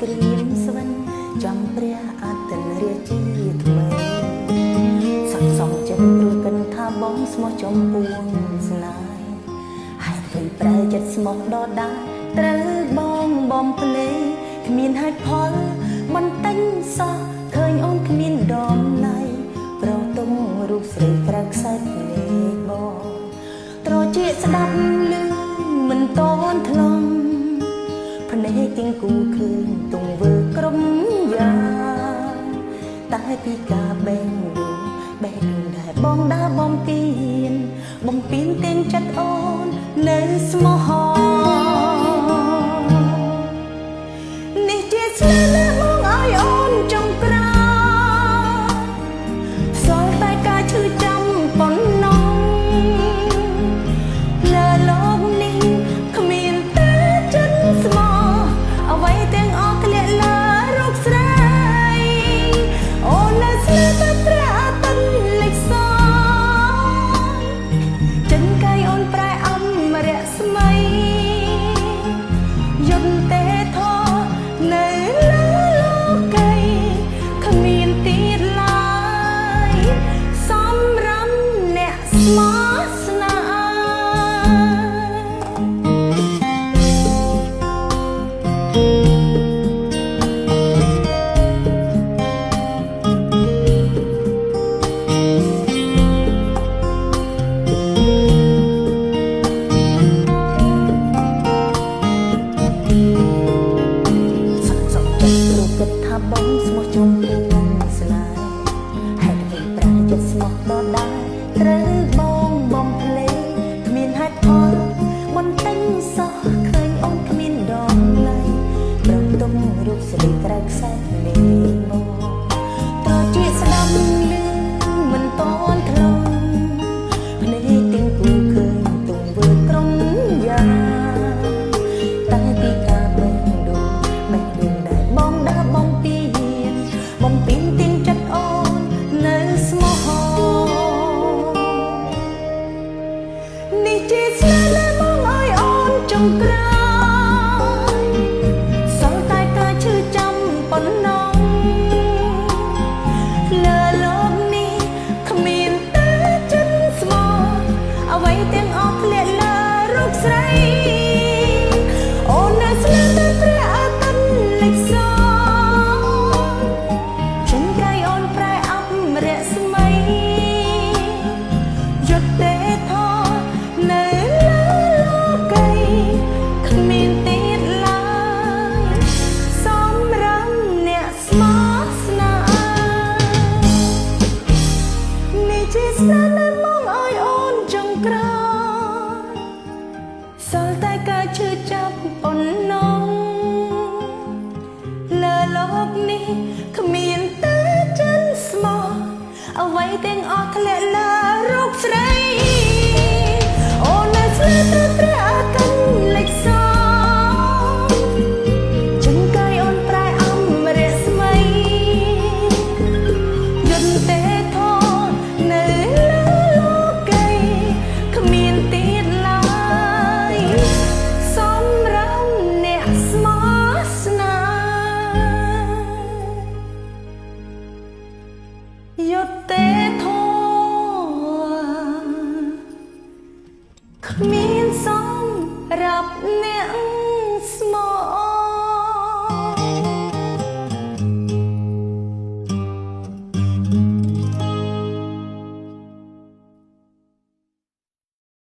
ក្រៀមស្វិនចំព្រះអតិនរាជាថ្មីសន្សំចិត្តព្រោះកិនថាបងស្មោះចំពួងស្នេហ៍ហើយឃើញប្រែចិត្តស្មោះដដែលត្រូវបងបំភ្លេចគ្មានហេតុផលបន្តិចសោះឃើញអូនគ្មានដំណៃប្រទុំរូបស្រីក្រៅខ្សែភ្នែកបងត្រជាស្ដាប់ឮមិនតន់ថ្លង់ភ្នែកទាំងគូឃើញទង្វើក្រុមយ៉ាងតែពីការបេះដូងដែលបងដើរបំពេញទាំងចិត្តអូននៅស្មោះនេះជាស្នេហ៍បងឲ្យអូនចង់ក្រោយសល់តែការឈឺចាំប៉ុណ្ណោះលើលោកនេះគ្មានតែចិត្តស្មោះអ្វីទាំងអស់ធ្លាក់លើរូបស្រីអូននៅស្នេហ៍តែព្រះអាទិត្យលេចសចិនកាយអូនប្រែអមរស្មីយន្តទេធនៅលើលោកីគ្មានទៀតឡើយសម្រាប់អ្នកស្មោះស្នេហ៍ថាបងស្មោះចំពួងស្នេហ៍ហើយទៅប្រែចិត្តស្មោះដដែលត្រូវបងបំភ្លេចគ្មានហេតុផលបន្តិចសោះឃើញអូនគ្មានដំណៃប្រំទុំរូបស្រីក្រៅខ្សែភ្នែកមកត្រជាស្ដាប់ឮមិនតន់ថ្លង់ភ្នែកទាំងគូឃើញទង្វើក្រុមយ៉ាងតែពីការបេះដូងដែលបងដើរបំពេញទាំងចិត្តអូននៅស្មោះនេះជាស្នេហ៍ដែលបងឲ្យអូនចង់ក្រោយសល់តែការឈឺចាំប៉ុណ្ណោះលើលោកនេះគ្មានតែចិត្តស្មោះអ្វីទាំងអស់ធ្លាក់លើរូបស្រីអូននៅស្នេហ៍តែព្រះអាទិត្យលេចសយន្តទេធនៅលើលោកីគ្មានទៀតឡើយសម្រាប់អ្នកស្មោះស្នេហ៍នេះជាស្នេហ៍ដែលមកឲ្យអូនចង់ក្រោយសល់តែការឈឺចាប់ប៉ុណ្ណោះលើលោកនេះគ្មានតែចិត្តស្មោះអ្វីទាំងអស់ធ្លាក់លើរូបស្រី